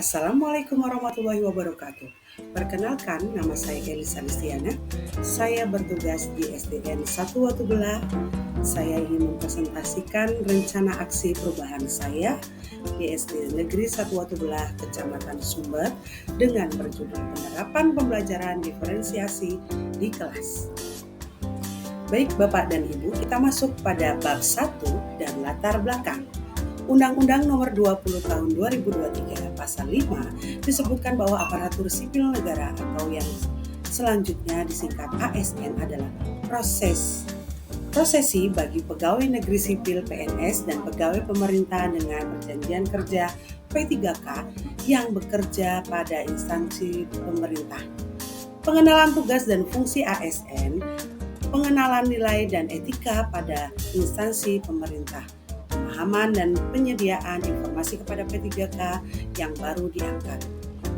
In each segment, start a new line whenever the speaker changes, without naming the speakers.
Assalamualaikum warahmatullahi wabarakatuh. Perkenalkan, nama saya Elisa Listiana. Saya bertugas di SDN 1 Watubelah. Saya ingin mempresentasikan rencana aksi perubahan saya di SD Negeri 1 Watubelah, Kecamatan Sumber, dengan berjudul penerapan pembelajaran diferensiasi di kelas. Baik Bapak dan Ibu, kita masuk pada bab 1 dan latar belakang. Undang-Undang Nomor 20 Tahun 2023 Pasal 5 disebutkan bahwa aparatur sipil negara atau yang selanjutnya disingkat ASN adalah prosesi bagi pegawai negeri sipil PNS dan pegawai pemerintah dengan perjanjian kerja P3K yang bekerja pada instansi pemerintah. Pengenalan tugas dan fungsi ASN, pengenalan nilai dan etika pada instansi pemerintah, pemahaman dan penyediaan informasi kepada P3K yang baru diangkat.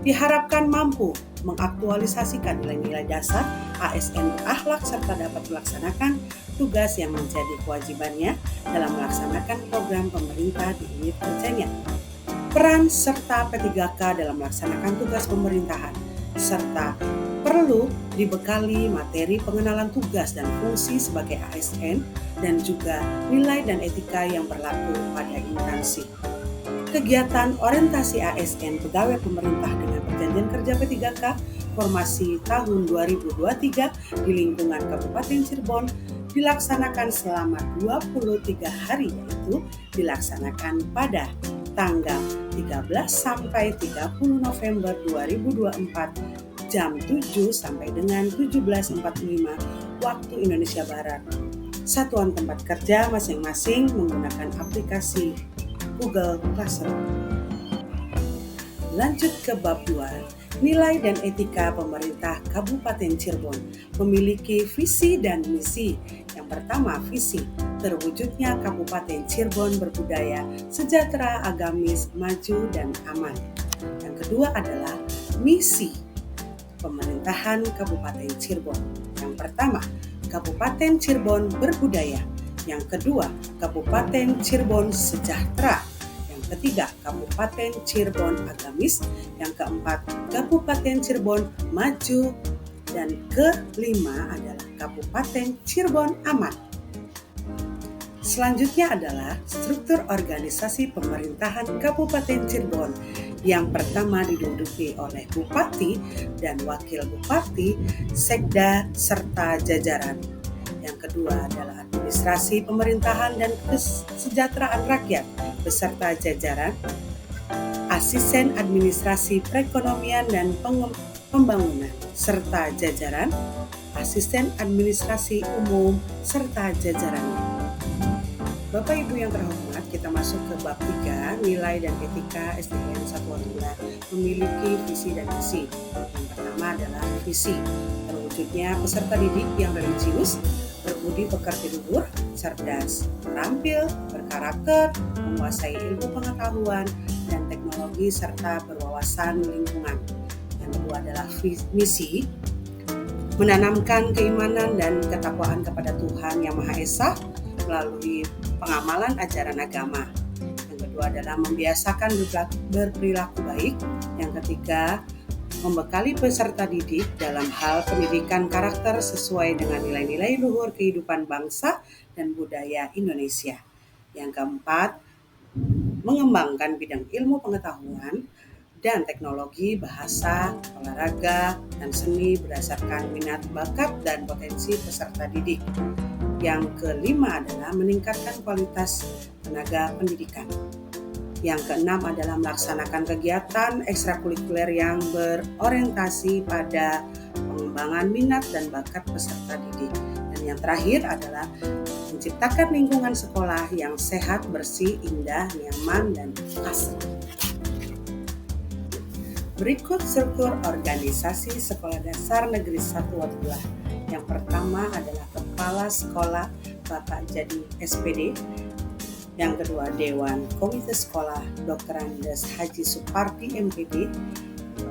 Diharapkan mampu mengaktualisasikan nilai-nilai dasar ASN berakhlak serta dapat melaksanakan tugas yang menjadi kewajibannya dalam melaksanakan program pemerintah di unit kerjanya. Peran serta P3K dalam melaksanakan tugas pemerintahan serta perlu dibekali materi pengenalan tugas dan fungsi sebagai ASN dan juga nilai dan etika yang berlaku pada instansi. Kegiatan orientasi ASN pegawai pemerintah dengan perjanjian kerja P3K formasi tahun 2023 di lingkungan Kabupaten Cirebon dilaksanakan selama 23 hari, yaitu dilaksanakan pada tanggal 13 sampai 30 November 2024 jam 7 sampai dengan 17.45 waktu Indonesia Barat. Satuan tempat kerja masing-masing menggunakan aplikasi Google Classroom. Lanjut ke bab 2, nilai dan etika pemerintah Kabupaten Cirebon memiliki visi dan misi. Yang pertama, visi terwujudnya Kabupaten Cirebon berbudaya, sejahtera, agamis, maju, dan aman. Yang kedua adalah misi pemerintahan Kabupaten Cirebon. Yang pertama, Kabupaten Cirebon berbudaya. Yang kedua, Kabupaten Cirebon sejahtera. Yang ketiga, Kabupaten Cirebon agamis. Yang keempat, Kabupaten Cirebon maju. Dan kelima adalah Kabupaten Cirebon aman. Selanjutnya adalah struktur organisasi pemerintahan Kabupaten Cirebon. Yang pertama diduduki oleh Bupati dan Wakil Bupati, Sekda, serta jajaran. Yang kedua adalah administrasi pemerintahan dan kesejahteraan rakyat beserta jajaran, asisten administrasi perekonomian dan pembangunan serta jajaran, asisten administrasi umum serta jajarannya. Bapak Ibu yang terhormat, kita masuk ke bab 3, nilai dan etika SDN 1 Watubelah memiliki visi dan misi. Yang pertama adalah visi, terwujudnya peserta didik yang religius, berbudi pekerti luhur, cerdas, terampil, berkarakter, menguasai ilmu pengetahuan dan teknologi serta berwawasan lingkungan. Yang kedua adalah misi, menanamkan keimanan dan ketakwaan kepada Tuhan Yang Maha Esa melalui pengamalan ajaran agama. Yang kedua adalah membiasakan berperilaku baik. Yang ketiga, membekali peserta didik dalam hal pendidikan karakter sesuai dengan nilai-nilai luhur kehidupan bangsa dan budaya Indonesia. Yang keempat, mengembangkan bidang ilmu pengetahuan dan teknologi, bahasa, olahraga, dan seni berdasarkan minat, bakat, dan potensi peserta didik. Yang kelima adalah meningkatkan kualitas tenaga pendidikan. Yang keenam adalah melaksanakan kegiatan ekstrakurikuler yang berorientasi pada pengembangan minat dan bakat peserta didik. Dan yang terakhir adalah menciptakan lingkungan sekolah yang sehat, bersih, indah, nyaman, dan asri. Berikut struktur organisasi Sekolah Dasar Negeri 1 Watubelah. Yang pertama adalah Kepala Sekolah Bapak Jadi SPD. Yang kedua, Dewan Komite Sekolah Dr. Andes Haji Supardi MPD.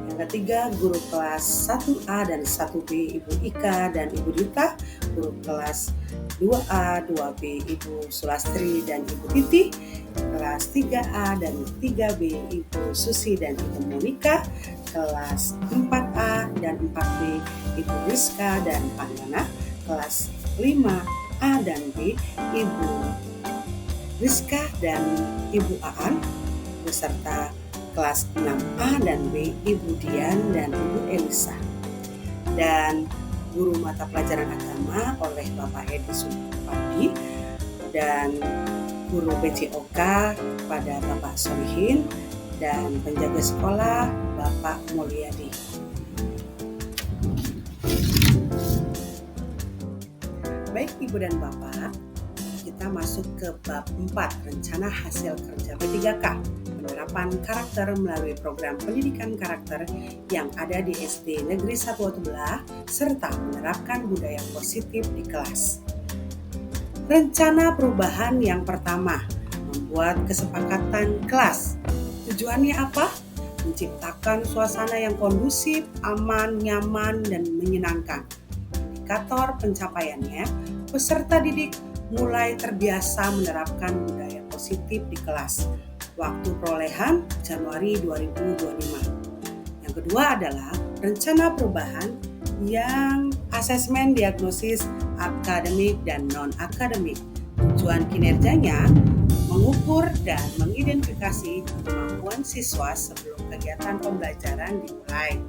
Yang ketiga, guru kelas 1A dan 1B Ibu Ika dan Ibu Dita. Guru kelas 2A, 2B Ibu Sulastri dan Ibu Titi. kelas 3A dan 3B Ibu Susi dan Ibu Monika, kelas 4A dan 4B Ibu Rizka dan Pandana, kelas 5A dan B Ibu Rizka dan Ibu Aan, beserta kelas 6A dan B Ibu Dian dan Ibu Elisa. Dan guru mata pelajaran agama oleh Bapak Edi Supandi, dan guru BCOK pada Bapak Solihin, dan penjaga sekolah Bapak Mulyadi. Baik Ibu dan Bapak, kita masuk ke bab 4, rencana hasil kerja P3K, penerapan karakter melalui program pendidikan karakter yang ada di SD Negeri 1 Watubelah, serta menerapkan budaya positif di kelas. Rencana perubahan yang pertama, membuat kesepakatan kelas. Tujuannya apa? Menciptakan suasana yang kondusif, aman, nyaman, dan menyenangkan. Indikator pencapaiannya, peserta didik mulai terbiasa menerapkan budaya positif di kelas. Waktu perolehan Januari 2025. Yang kedua adalah rencana perubahan yang asesmen diagnosis akademik dan non-akademik. Tujuan kinerjanya mengukur dan mengidentifikasi kemampuan siswa sebelum kegiatan pembelajaran dimulai.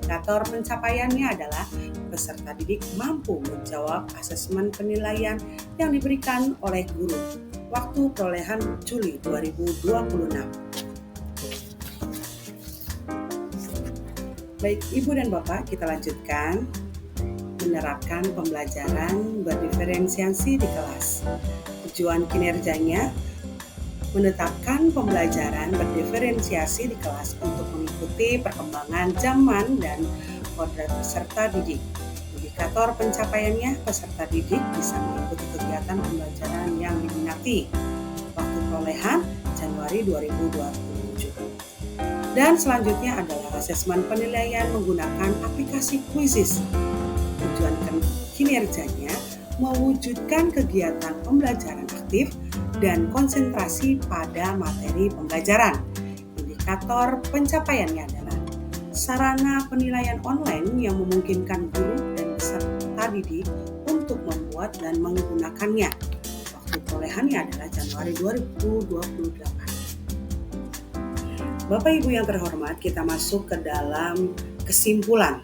Indikator pencapaiannya adalah peserta didik mampu menjawab asesmen penilaian yang diberikan oleh guru. Waktu perolehan Juli 2026. Baik Ibu dan Bapak, kita lanjutkan menerapkan pembelajaran berdiferensiasi di kelas. Tujuan kinerjanya menetapkan pembelajaran berdiferensiasi di kelas untuk mengikuti perkembangan zaman dan kodrat peserta didik. Indikator pencapaiannya, peserta didik bisa mengikuti kegiatan pembelajaran yang diminati. Waktu perolehan Januari 2027. Dan selanjutnya adalah asesmen penilaian menggunakan aplikasi Quizizz. Tujuan kinerjanya mewujudkan kegiatan pembelajaran aktif dan konsentrasi pada materi pembelajaran. Indikator pencapaiannya adalah sarana penilaian online yang memungkinkan guru dan peserta didik untuk membuat dan menggunakannya. Waktu perolehannya adalah Januari 2028. Bapak Ibu yang terhormat, kita masuk ke dalam kesimpulan.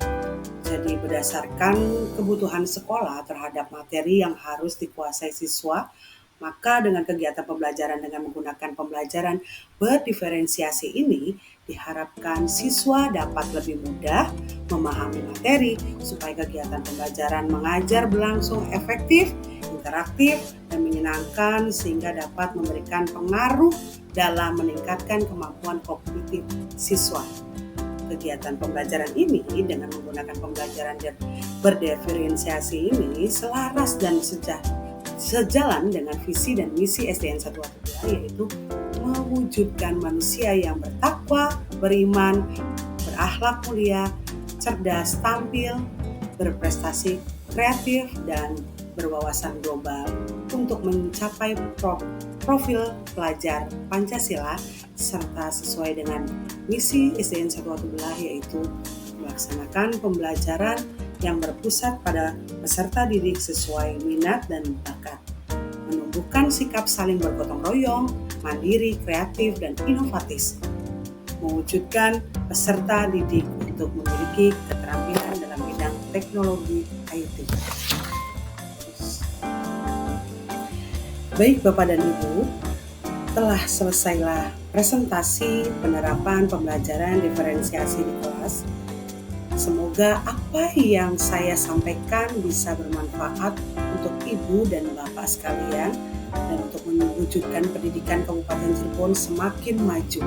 Jadi berdasarkan kebutuhan sekolah terhadap materi yang harus dikuasai siswa, maka dengan kegiatan pembelajaran dengan menggunakan pembelajaran berdiferensiasi ini, diharapkan siswa dapat lebih mudah memahami materi supaya kegiatan pembelajaran mengajar berlangsung efektif, interaktif, dan menyenangkan sehingga dapat memberikan pengaruh dalam meningkatkan kemampuan kognitif siswa. Kegiatan pembelajaran ini dengan menggunakan pembelajaran berdiferensiasi ini selaras dan sejalan dengan visi dan misi SDN 1 Watubelah, yaitu mewujudkan manusia yang bertakwa, beriman, berakhlak mulia, cerdas, tampil, berprestasi, kreatif, dan berwawasan global untuk mencapai profil pelajar Pancasila serta sesuai dengan misi SDN 1 Watubelah, yaitu melaksanakan pembelajaran yang berpusat pada peserta didik sesuai minat dan bakat, menumbuhkan sikap saling bergotong royong, mandiri, kreatif, dan inovatif, mewujudkan peserta didik untuk memiliki keterampilan dalam bidang teknologi IT. Baik Bapak dan Ibu, telah selesailah presentasi penerapan pembelajaran diferensiasi di kelas. Semoga apa yang saya sampaikan bisa bermanfaat untuk Ibu dan Bapak sekalian dan untuk mewujudkan pendidikan Kabupaten Cirebon semakin maju.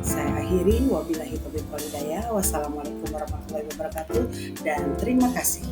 Saya akhiri, wabillahi taufiq wal hidayah. Wassalamualaikum warahmatullahi wabarakatuh dan terima kasih.